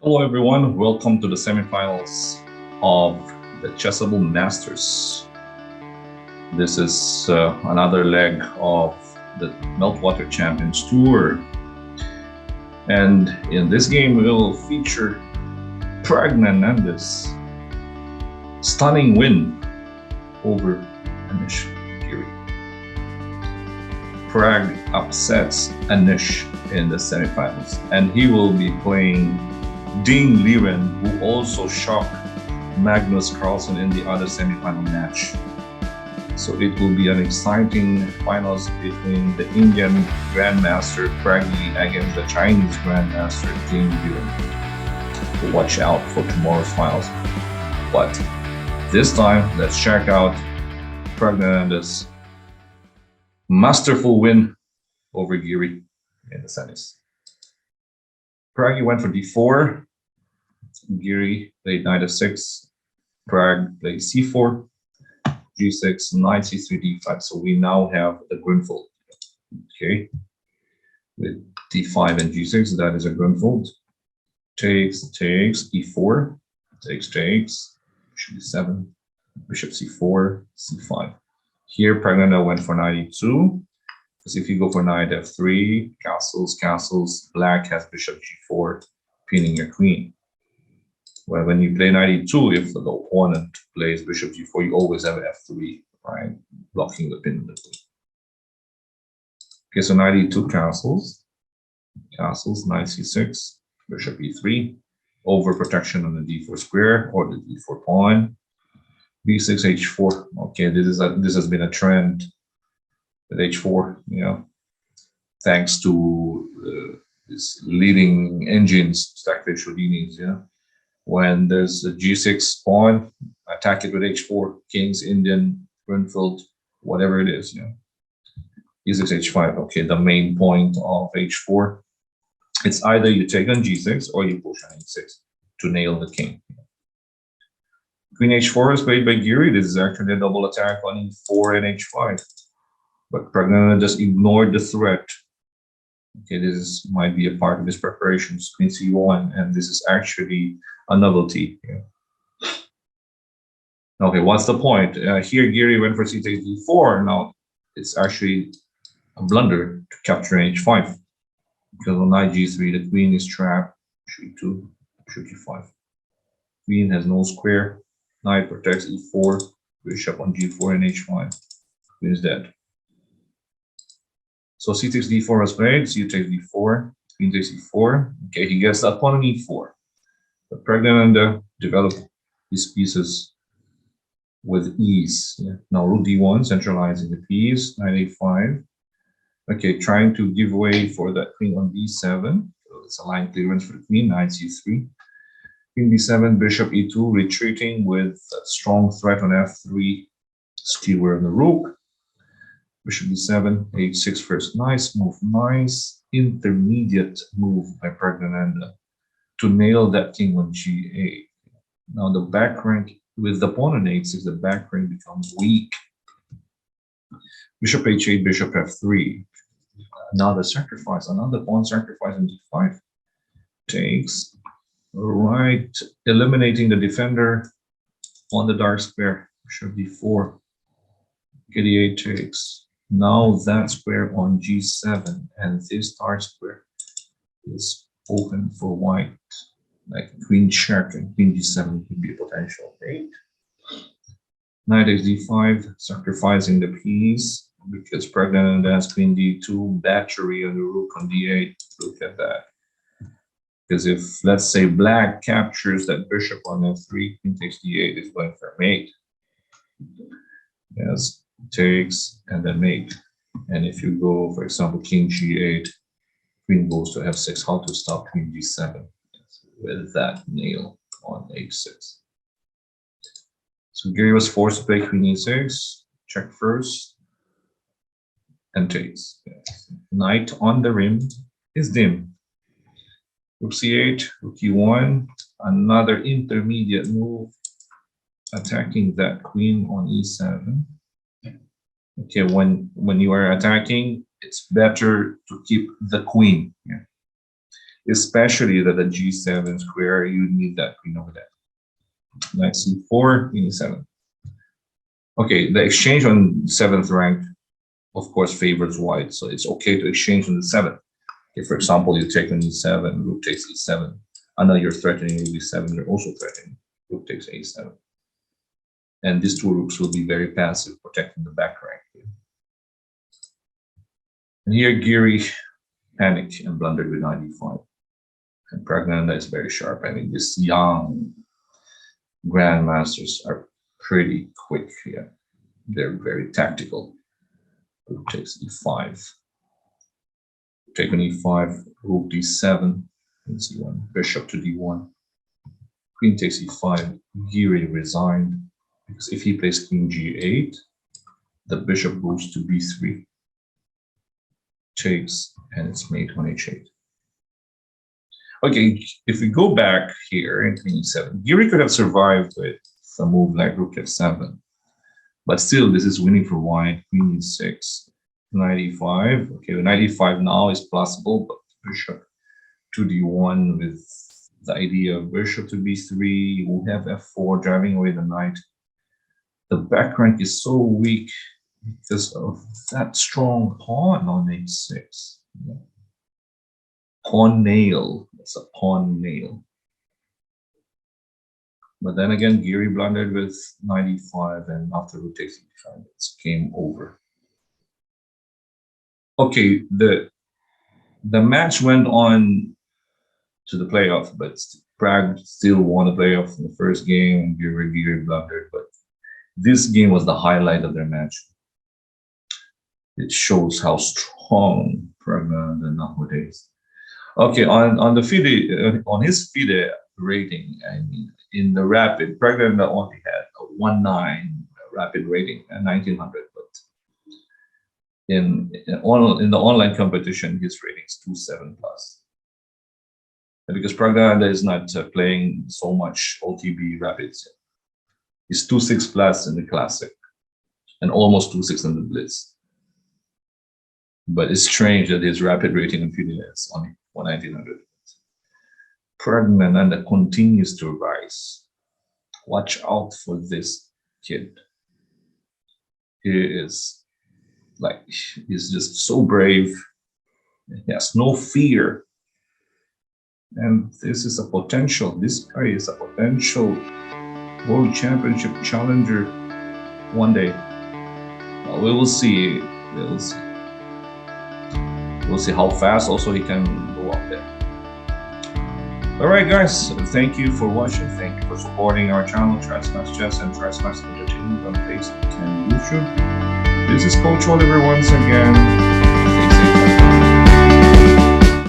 Hello, everyone. Welcome to the semifinals of the Chessable Masters. This is another leg of the Meltwater Champions Tour. And in this game, we'll feature Pragnanandhaa's stunning win over Anish Giri. Prag upsets Anish in the semifinals, and he will be playing Ding Liren, who also shocked Magnus Carlsen in the other semi-final match. So it will be an exciting finals between the Indian Grandmaster Praggy against the Chinese Grandmaster Ding Liren. So watch out for tomorrow's finals. But this time, let's check out Pragnanandhaa's masterful win over Giri in the semis. Praggy went for d4. Giri played knight f6. Prag played c4, g6, knight c3, d5. So we now have the Grunfeld. Okay, with d5 and g6, that is a Grunfeld. Takes, e4, takes, bishop d7, bishop c4, c5. Here, Pragnanandhaa went for knight e2. Because if you go for knight f3, castles, black has bishop g4, pinning your queen. Well, when you play knight e2, if the opponent plays bishop g4, you always have f3, right? Blocking the pin of the queen. Okay, so knight e2, castles, knight c6, bishop e3, overprotection on the d4 square or the d4 pawn, b6, h4. Okay, this has been a trend with h4, thanks to these leading engines, stackfish Houdini's, when there's a g6 pawn, attack it with h4, kings, Indian, Grunfeld, whatever it is, e6, h5. Okay, the main point of h4, it's either you take on g6 or you push on h6 to nail the king. Queen h4 is played by Giri. This is actually a double attack on e4 and h5. But Pragnanandhaa just ignored the threat. Okay, this might be a part of his preparations, Queen c1, and this is actually a novelty. Okay, what's the point? Here, Giri went for c takes d4. Now, it's actually a blunder to capture h5. Because on knight g3, the queen is trapped. Bishop e2, bishop g5. Queen has no square. Knight protects e4, bishop on g4 and h5. Queen is dead. So c takes d4 was played, c takes d4, queen takes e4. Okay, he gets that pawn on e4. But Pragnanandhaa developed his pieces with ease. Now rook d1, centralizing the piece, knight a5. Okay, trying to give way for that queen on b7. So it's a line clearance for the queen, knight c3. Queen b7, bishop e2, retreating with a strong threat on f3, skewer of the rook. Bishop b7, h6 first. Nice move, nice intermediate move by Pragnanandhaa to nail that king on g8. Now the back rank with the pawn on h6, the back rank becomes weak. Bishop h8, bishop f3. Another sacrifice, another pawn sacrifice on d5. Takes, right, eliminating the defender on the dark square. Bishop d4. d8 takes. Now that square on g7 and this dark square is open for white, like queen check and queen g7 could be a potential mate. Knight takes d5, sacrificing the piece because Pragnanandhaa has queen d2, battery on the rook on d8. Look at that. Because if, let's say, black captures that bishop on f3, queen takes d8 is going for mate. Yes. Takes and then mate. And if you go, for example, king g8, queen goes to f6, how to stop queen g7 with that nail on h6. So Giri was forced to play queen e6, check first, and takes. Knight on the rim is dim. Rook c8, rook e1, another intermediate move, attacking that queen on e7. Okay, when you are attacking, it's better to keep the queen. especially that the G7 square, you need that queen over there. Knight C4, queen E7. Okay, the exchange on 7th rank, of course, favors white, so it's okay to exchange on the 7th. If, for example, you take on E7, rook takes E7, I know you're threatening rook E7, you're also threatening rook takes A7. And these two rooks will be very passive, protecting the back rank. And here, Giri panicked and blundered with knight E5. And Pragnanandhaa is very sharp. I mean, these young grandmasters are pretty quick here. They're very tactical. Rook takes E5. Take on E5, rook D7, queen C1, bishop to D1. Queen takes E5, Giri resigned, because if he plays queen G8, the bishop goes to B3. Takes, and it's mate on H8. Okay, if we go back here in queen E7, Giri could have survived with a move like rook F7, but still this is winning for white. Queen E6, knight E5. Okay, knight E5 now is possible, but bishop to D1 with the idea of bishop to B3, you will have F4 driving away the knight. The back rank is so weak because of that strong pawn on H6. Pawn nail. It's a pawn nail. But then again, Giri blundered with knight E5, and after rook takes E5, it's game over. Okay, the match went on to the playoff, but Prague still won the playoff in the first game. Giri blundered, but this game was the highlight of their match. It shows how strong Pragnanandhaa nowadays. Okay, on the FIDE, on his FIDE rating, I mean, in the rapid, Pragnanandhaa only had a 1.9 rapid rating at 1900, but in the online competition, his rating is 2.7 plus. And because Pragnanandhaa is not playing so much OTB rapids, he's 2.6 plus in the classic and almost 2.6 in the blitz. But it's strange that his rapid rating in FIDE is only 1900. Pragnanandhaa continues to rise. Watch out for this kid. He's just so brave. He has no fear. And this is a potential. This guy is a potential world championship challenger one day. Well, we will see. We'll see. We'll see how fast also he can go up there. All right, guys. Thank you for watching. Thank you for supporting our channel, Trismax Chess and Trismax Entertainment on Facebook and YouTube. This is Coach Oliver once again.